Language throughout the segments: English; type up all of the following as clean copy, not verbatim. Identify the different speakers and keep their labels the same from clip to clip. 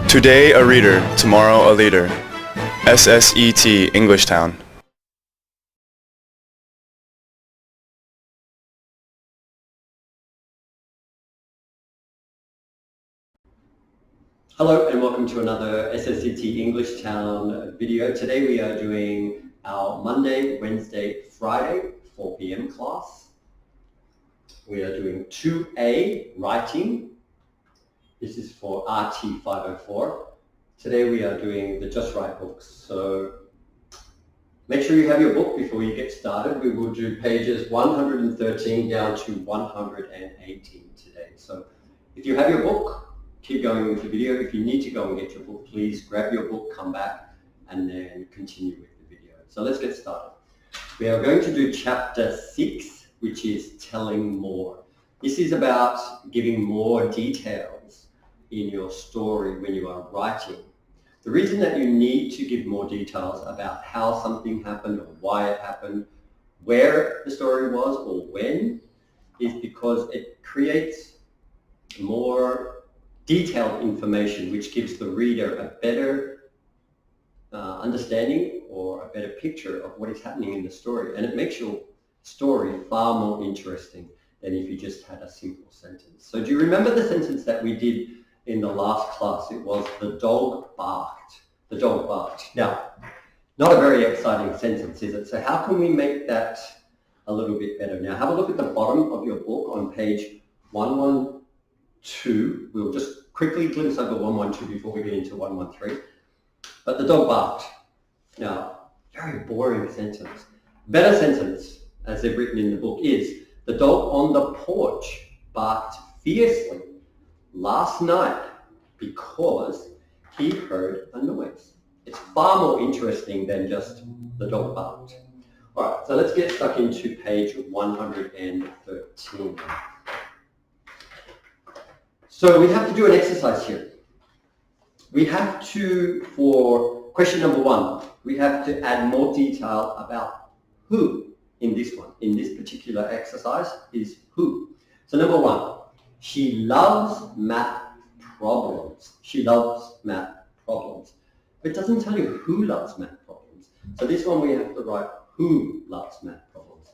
Speaker 1: Today a reader, tomorrow a leader. SSET Englishtown.
Speaker 2: Hello and welcome to another SSET Englishtown video. Today we are doing our Monday, Wednesday, Friday 4 p.m. class. We are doing 2A writing. This is for RT 504. Today we are doing the Just Write books. So make sure you have your book before you get started. We will do pages 113 down to 118 today. So if you have your book, keep going with the video. If you need to go and get your book, please grab your book, come back, and then continue with the video. So let's get started. We are going to do chapter 6, which is telling more. This is about giving more details in your story when you are writing. The reason that you need to give more details about how something happened or why it happened, where the story was or when, is because it creates more detailed information which gives the reader a better understanding or a better picture of what is happening in the story, and it makes your story far more interesting than if you just had a simple sentence. So do you remember the sentence that we did in the last class? It was the dog barked. The dog barked. Now, not a very exciting sentence, is it? So how can we make that a little bit better? Now have a look at the bottom of your book on page 112. We'll just quickly glimpse over 112 before we get into 113. But the dog barked. Now, very boring sentence. Better sentence, as they've written in the book, is the dog on the porch barked fiercely last night because he heard a noise. It's far more interesting than just the dog barked. All right, so let's get stuck into page 113. So we have to do an exercise here. We have to, for question number 1, we have to add more detail about who in this one. In this particular exercise is who. So number 1, she loves math problems. She loves math problems. But it doesn't tell you who loves math problems. So this one we have to write who loves math problems.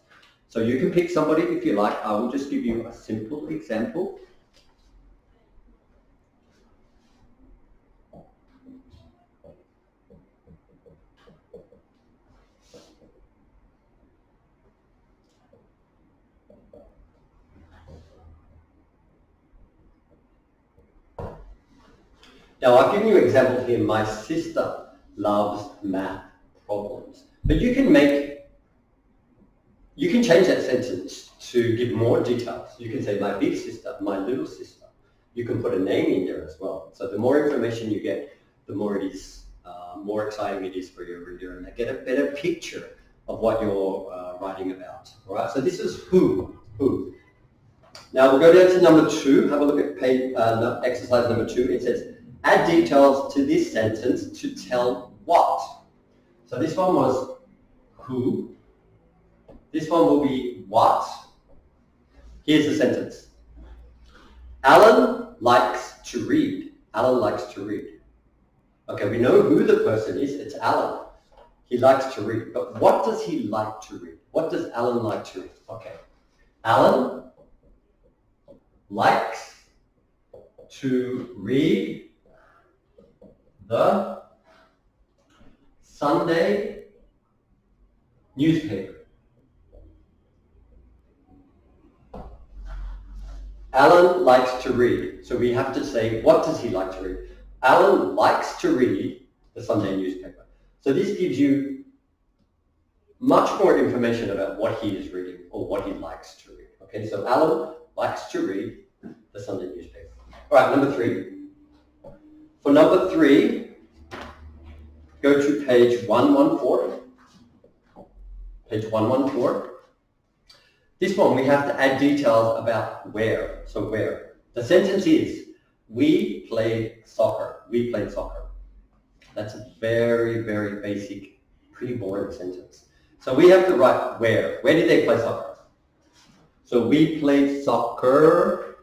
Speaker 2: So you can pick somebody if you like. I will just give you a simple example. Now I've given you an example here. My sister loves math problems. But you can change that sentence to give more details. You can say my big sister, my little sister. You can put a name in there as well. So the more information you get, the more it is, more exciting it is for your reader, and they get a better picture of what you're writing about. All right. So this is who. Now we'll go down to number 2. Have a look at page, exercise number 2. It says, add details to this sentence to tell what. So this one was who. This one will be what. Here's the sentence. Alan likes to read. Alan likes to read. Okay, we know who the person is. It's Alan. He likes to read. But what does he like to read? What does Alan like to read? Okay. Alan likes to read the Sunday newspaper. Alan likes to read. So we have to say, what does he like to read? Alan likes to read the Sunday newspaper. So this gives you much more information about what he is reading or what he likes to read. Okay, so Alan likes to read the Sunday newspaper. All right, number 3. For number 3, go to page 114. Page 114. This one we have to add details about where. So where. The sentence is, we played soccer. We played soccer. That's a very, very basic, pretty boring sentence. So we have to write where. Where did they play soccer? So we played soccer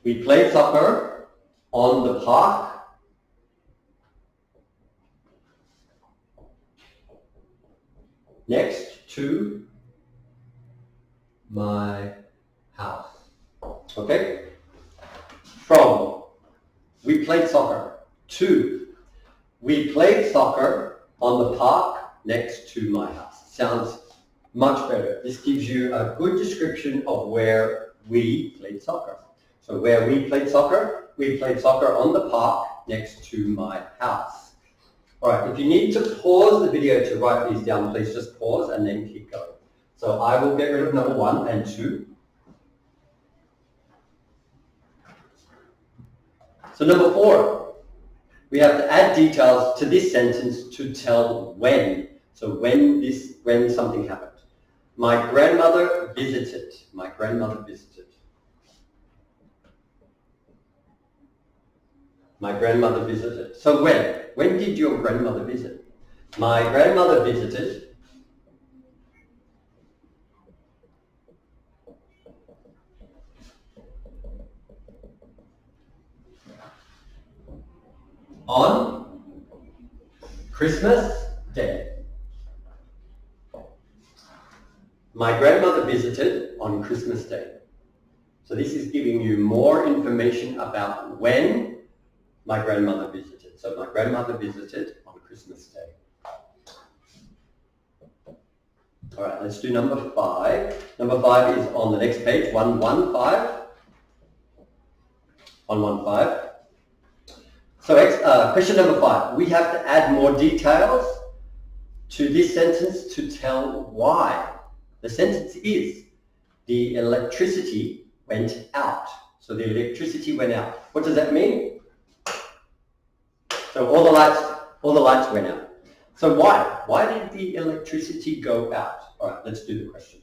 Speaker 2: We played soccer on the park next to my house. Okay? From we played soccer to we played soccer on the park next to my house. Sounds much better. This gives you a good description of where we played soccer. So where we played soccer on the park next to my house. All right, if you need to pause the video to write these down, please just pause and then keep going. So I will get rid of number 1 and 2. So number 4, we have to add details to this sentence to tell when. So when something happened. My grandmother visited. My grandmother visited. My grandmother visited. So when? When did your grandmother visit? My grandmother visited on Christmas Day. My grandmother visited on Christmas Day. So this is giving you more information about when my grandmother visited. So my grandmother visited on Christmas Day. All right, let's do number 5. Number 5 is on the next page, 115. 115. So question number 5. We have to add more details to this sentence to tell why. The sentence is, the electricity went out. So the electricity went out. What does that mean? So all the lights went out. So why? Why did the electricity go out? All right, let's do the question.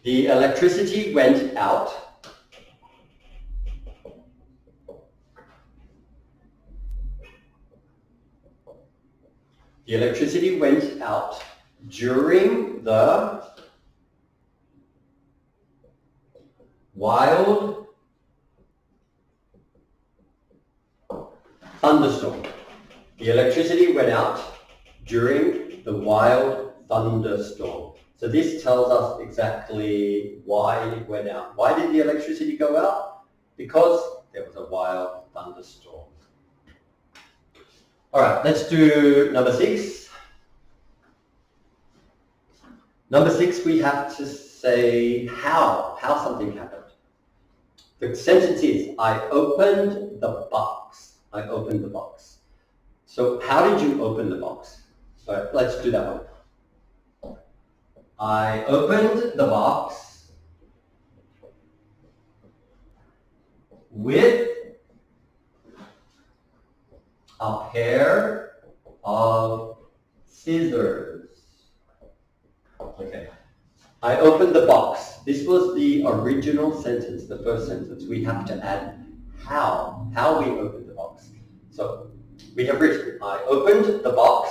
Speaker 2: The electricity went out during the wild thunderstorm. The electricity went out during the wild thunderstorm. So this tells us exactly why it went out. Why did the electricity go out? Because there was a wild thunderstorm. All right, let's do number 6. Number 6, we have to say how something happened. The sentence is, I opened the box. I opened the box. So how did you open the box? All right, let's do that one. I opened the box with a pair of scissors. Okay. I opened the box. This was the original sentence, the first sentence. We have to add how we opened the box. So we have written, I opened the box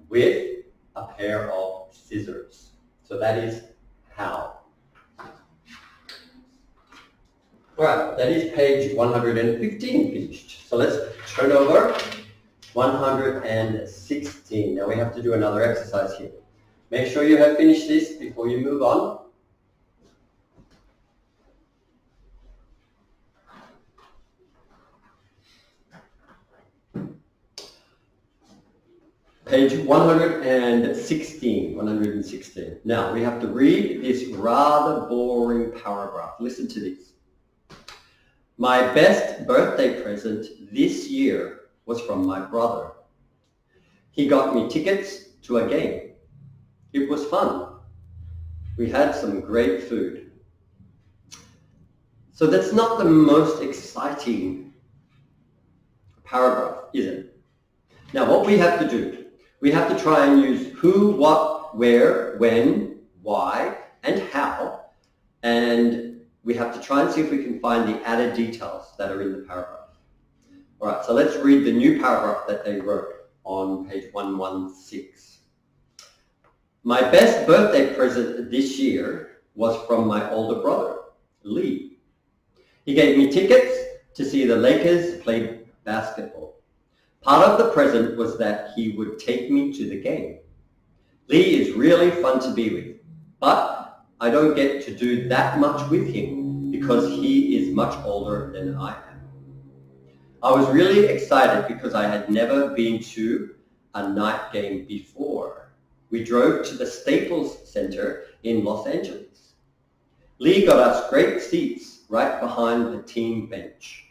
Speaker 2: with a pair of scissors. So that is how. All right, that is page 115 finished. So let's turn over 116. Now we have to do another exercise here. Make sure you have finished this before you move on. Page 116. Now we have to read this rather boring paragraph. Listen to this. My best birthday present this year was from my brother. He got me tickets to a game. It was fun. We had some great food. So that's not the most exciting paragraph, is it? Now what we have to do, we have to try and use who, what, where, when, why, and how, and we have to try and see if we can find the added details that are in the paragraph. All right, so let's read the new paragraph that they wrote on page 116. My best birthday present this year was from my older brother, Lee. He gave me tickets to see the Lakers play basketball. Part of the present was that he would take me to the game. Lee is really fun to be with, but I don't get to do that much with him because he is much older than I am. I was really excited because I had never been to a night game before. We drove to the Staples Center in Los Angeles. Lee got us great seats right behind the team bench.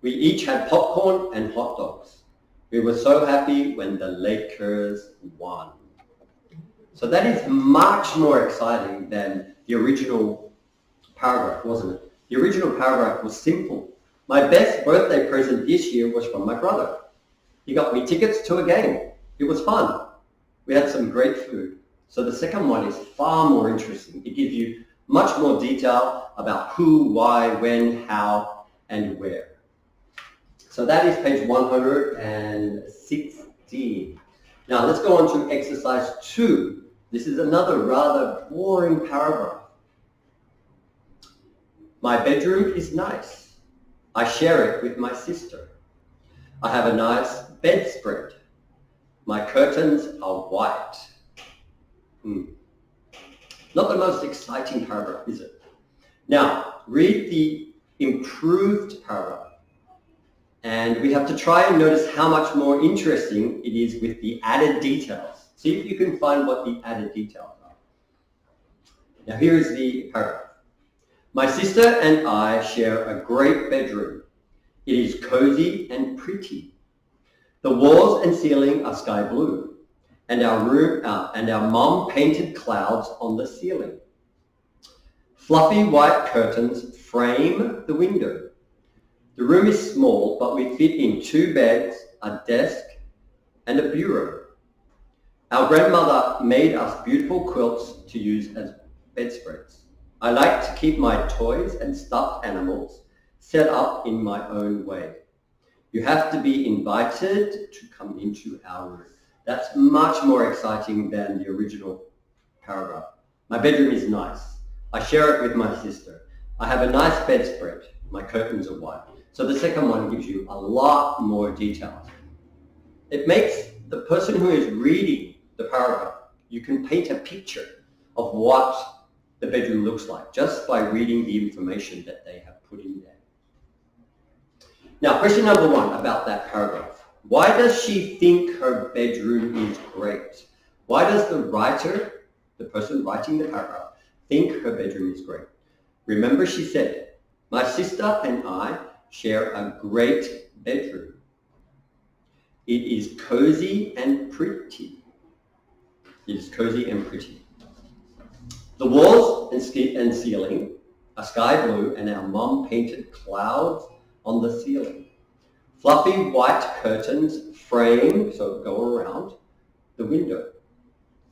Speaker 2: We each had popcorn and hot dogs. We were so happy when the Lakers won. So that is much more exciting than the original paragraph, wasn't it? The original paragraph was simple. My best birthday present this year was from my brother. He got me tickets to a game. It was fun. We had some great food. So the second one is far more interesting. It gives you much more detail about who, why, when, how, and where. So that is page 116. Now let's go on to exercise 2. This is another rather boring paragraph. My bedroom is nice. I share it with my sister. I have a nice bedspread. My curtains are white. Not the most exciting paragraph, is it? Now, read the improved paragraph. And we have to try and notice how much more interesting it is with the added details. See if you can find what the added details are. Now here is the paragraph. My sister and I share a great bedroom. It is cozy and pretty. The walls and ceiling are sky blue, and our mom painted clouds on the ceiling. Fluffy white curtains frame the window. The room is small, but we fit in 2 beds, a desk, and a bureau. Our grandmother made us beautiful quilts to use as bedspreads. I like to keep my toys and stuffed animals set up in my own way. You have to be invited to come into our room. That's much more exciting than the original paragraph. My bedroom is nice. I share it with my sister. I have a nice bedspread. My curtains are white. So the second one gives you a lot more details. It makes the person who is reading the paragraph, you can paint a picture of what the bedroom looks like just by reading the information that they have put in there. Now, question number 1 about that paragraph. Why does she think her bedroom is great? Why does the writer, the person writing the paragraph, think her bedroom is great? Remember she said, my sister and I share a great bedroom. It is cozy and pretty. It is cozy and pretty. The walls and ceiling are sky blue, and our mom painted clouds on the ceiling. Fluffy white curtains frame, so go around, the window.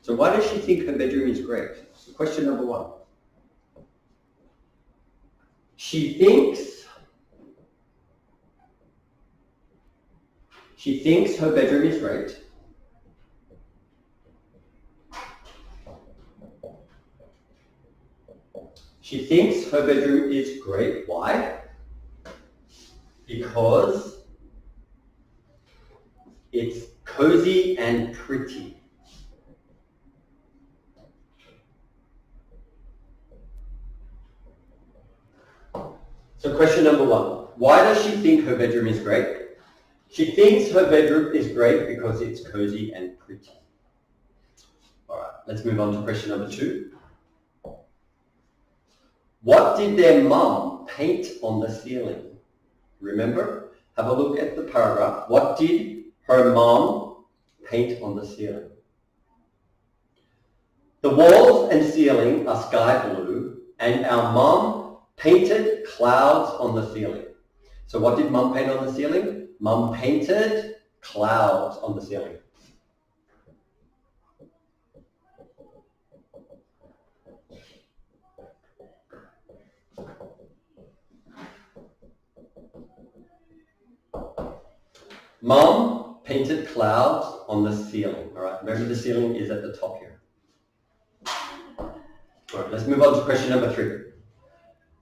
Speaker 2: So why does she think her bedroom is great? So question number 1. She thinks her bedroom is great. She thinks her bedroom is great. Why? Because it's cozy and pretty. So question number 1. Why does she think her bedroom is great? She thinks her bedroom is great because it's cozy and pretty. All right, let's move on to question number 2. What did their mum paint on the ceiling? Remember? Have a look at the paragraph. What did her mum paint on the ceiling? The walls and ceiling are sky blue, and our mum painted clouds on the ceiling. So what did mum paint on the ceiling? Mum painted clouds on the ceiling. Mom painted clouds on the ceiling. All right, remember the ceiling is at the top here. let's move on to question number 3.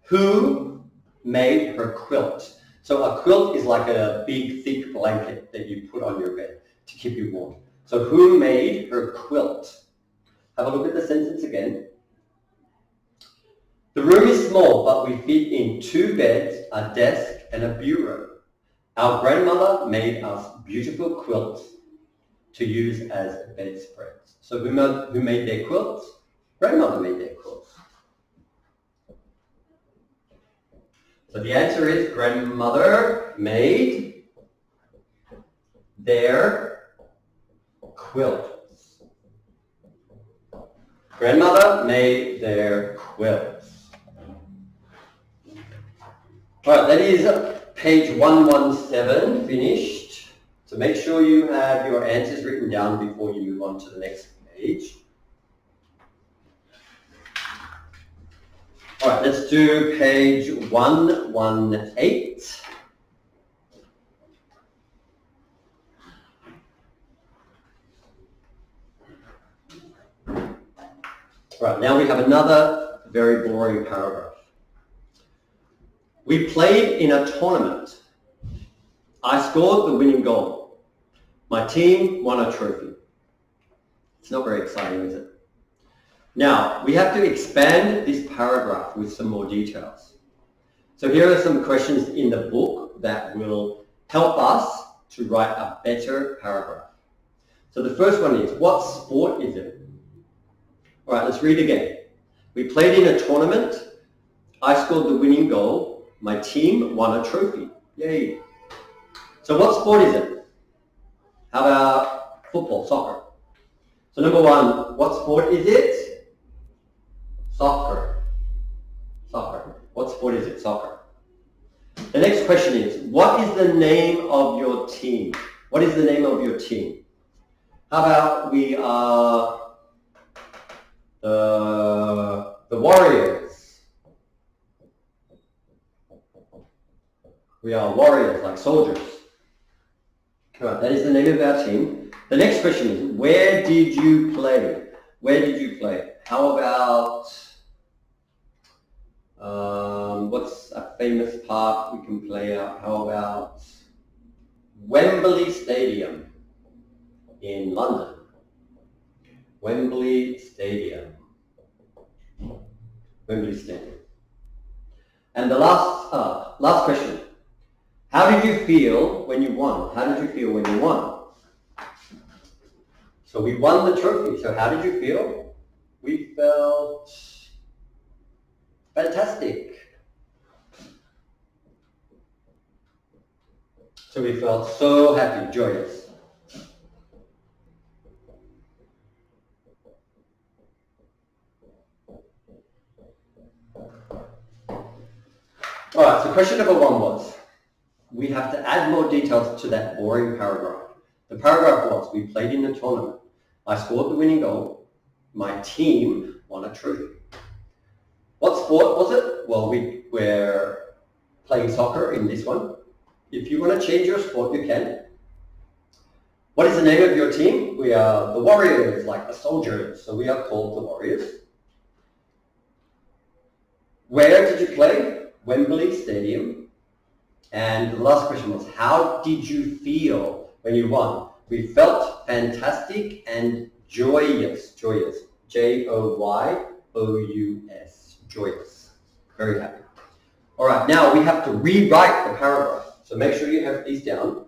Speaker 2: Who made her quilt? So a quilt is like a big, thick blanket that you put on your bed to keep you warm. So who made her quilt? Have a look at the sentence again. The room is small, but we fit in 2 beds, a desk, and a bureau. Our grandmother made us beautiful quilts to use as bedspreads. So who made their quilts? Grandmother made their quilts. So the answer is grandmother made their quilts. Grandmother made their quilts. All right, that is page 117 finished. So make sure you have your answers written down before you move on to the next page. All right, let's do page 118. Right, now we have another very boring paragraph. We played in a tournament. I scored the winning goal. My team won a trophy. It's not very exciting, is it? Now, we have to expand this paragraph with some more details. So here are some questions in the book that will help us to write a better paragraph. So the first one is, what sport is it? All right, let's read again. We played in a tournament. I scored the winning goal. My team won a trophy. Yay. So what sport is it? How about football, soccer? So number 1, what sport is it? Soccer. Soccer. What sport is it? Soccer. The next question is, what is the name of your team? What is the name of your team? How about we are the Warriors. We are warriors, like soldiers. Correct. That is the name of our team. The next question is, where did you play? Where did you play? How about, what's a famous park we can play at? How about Wembley Stadium in London? Wembley Stadium. Wembley Stadium. And the last question. How did you feel when you won? How did you feel when you won? So we won the trophy. So how did you feel? We felt fantastic. So we felt so happy, joyous. All right, so question number 1 was, we have to add more details to that boring paragraph. The paragraph was, we played in a tournament. I scored the winning goal. My team won a trophy. What sport was it? Well, we were playing soccer in this one. If you want to change your sport, you can. What is the name of your team? We are the Warriors, like the soldiers. So we are called the Warriors. Where did you play? Wembley Stadium. And the last question was, how did you feel when you won? We felt fantastic and joyous. Joyous. Joyous. Joyous. Very happy. All right, now we have to rewrite the paragraph. So make sure you have these down.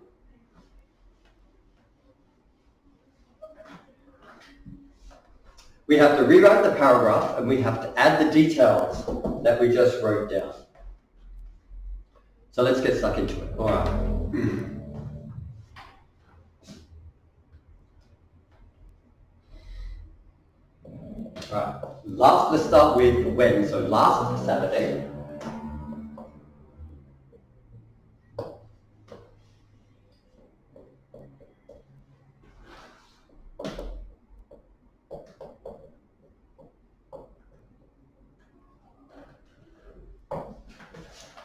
Speaker 2: We have to rewrite the paragraph and we have to add the details that we just wrote down. So let's get stuck into it. All right. All right. Let's start with when. So last Saturday.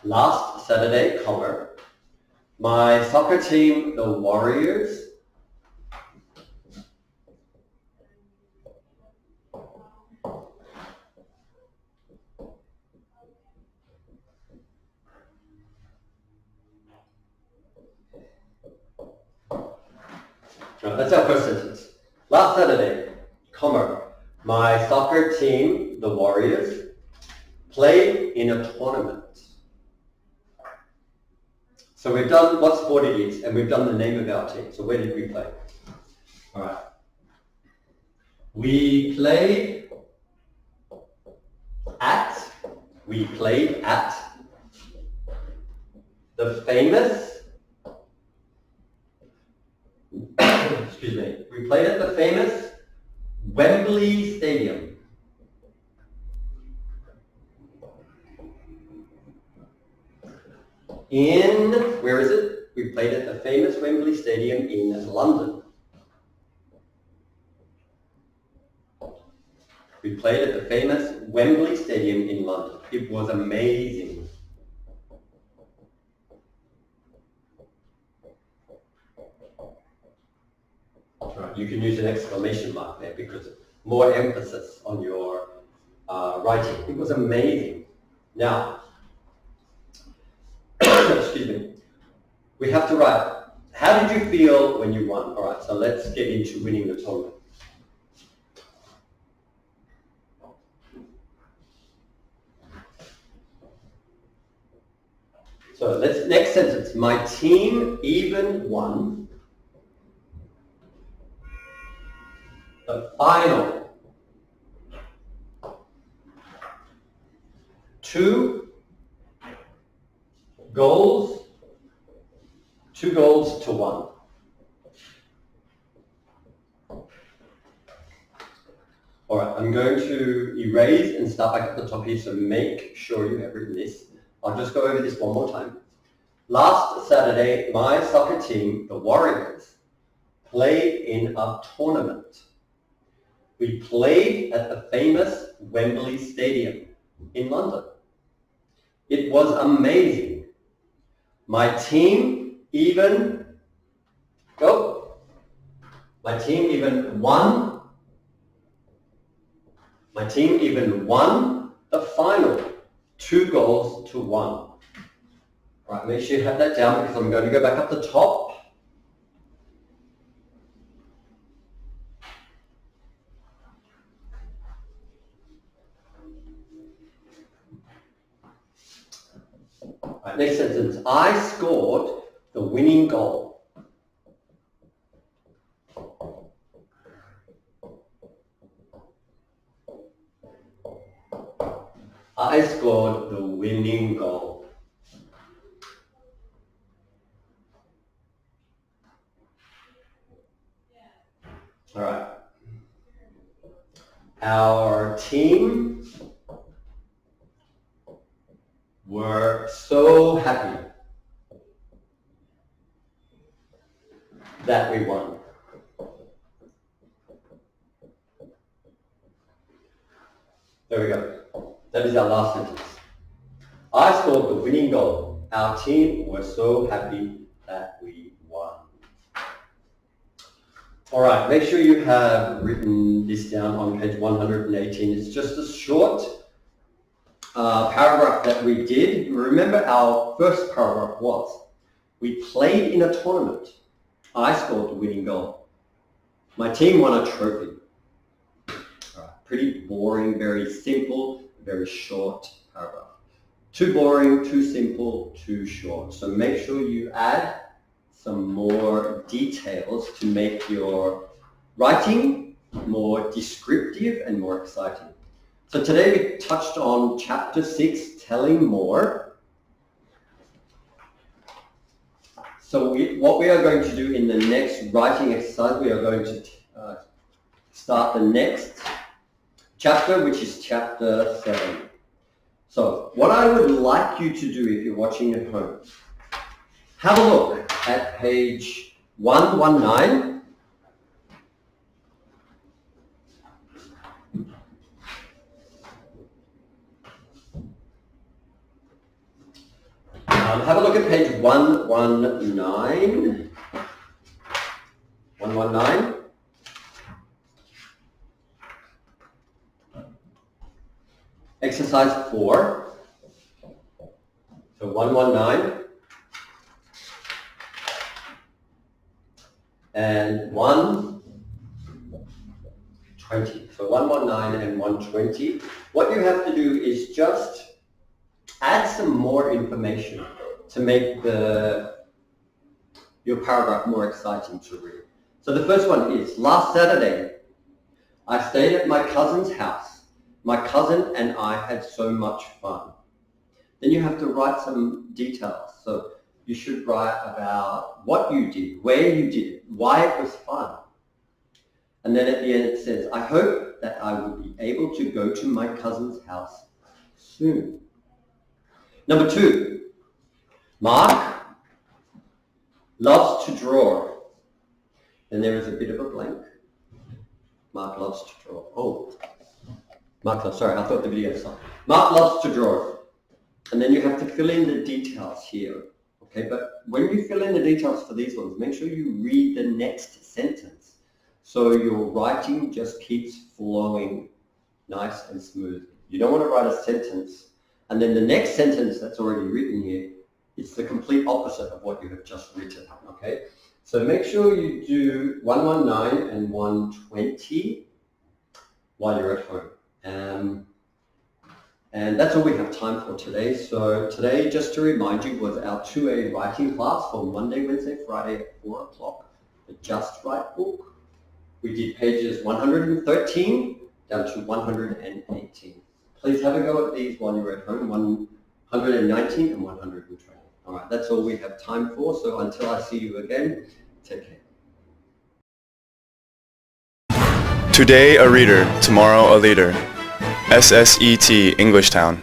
Speaker 2: Last Saturday, comma, my soccer team, the Warriors, That's our first sentence. Last Saturday, my soccer team, the Warriors, played in a tournament. So we've done what sport it is, and we've done the name of our team. So where did we play? All right. We played at the famous, excuse me, we played at the famous Wembley Stadium. Where is it? We played at the famous Wembley Stadium in London. We played at the famous Wembley Stadium in London. It was amazing. Right, you can use an exclamation mark there because more emphasis on your writing. It was amazing. Now, excuse me, we have to write, how did you feel when you won? All right, so let's get into winning the tournament. So next sentence, my team even won the final. 2 goals to 1. All right, I'm going to erase and start back at the top here, so make sure you have written this. I'll just go over this one more time. Last Saturday, my soccer team, the Warriors, played in a tournament. We played at the famous Wembley Stadium in London. It was amazing. My team even won the final, 2 goals to 1. Right, make sure you have that down because I'm going to go back up the top. Right, next sentence. I scored the winning goal. I scored the winning goal. All right. Our team were so happy that we won. There we go. That is our last sentence. I scored the winning goal. Our team were so happy that we won. All right, make sure you have written this down on page 118. It's just a short paragraph that we did. Remember our first paragraph was, we played in a tournament. I scored the winning goal. My team won a trophy. All right, pretty boring, very simple, very short paragraph. Too boring, too simple, too short. So make sure you add some more details to make your writing more descriptive and more exciting. So today we touched on chapter 6, telling more. So what we are going to do in the next writing exercise, we are going to start the next chapter, which is chapter 7. So what I would like you to do if you're watching at home, have a look at page 119. Have a look at page 119. 119. Exercise 4. So 119. and 120. So 119 and 120. What you have to do is just add some more information to make your paragraph more exciting to read. So the first one is, last Saturday, I stayed at my cousin's house. My cousin and I had so much fun. Then you have to write some details. So you should write about what you did, where you did it, why it was fun. And then at the end it says, I hope that I will be able to go to my cousin's house soon. Number 2, Mark loves to draw. And there is a bit of a blank. Mark loves to draw. Oh, sorry, I thought the video stopped. Mark loves to draw. And then you have to fill in the details here. Okay, but when you fill in the details for these ones, make sure you read the next sentence. So your writing just keeps flowing nice and smooth. You don't want to write a sentence and then the next sentence that's already written here, it's the complete opposite of what you have just written, okay? So make sure you do 119 and 120 while you're at home. And that's all we have time for today. So today, just to remind you, was our 2A writing class for Monday, Wednesday, Friday at 4 o'clock, the Just Write book. We did pages 113 down to 118. Please have a go at these while you're at home, 119 and 120. All right, that's all we have time for. So until I see you again, take care.
Speaker 1: Today a reader, tomorrow a leader. SSET Englishtown.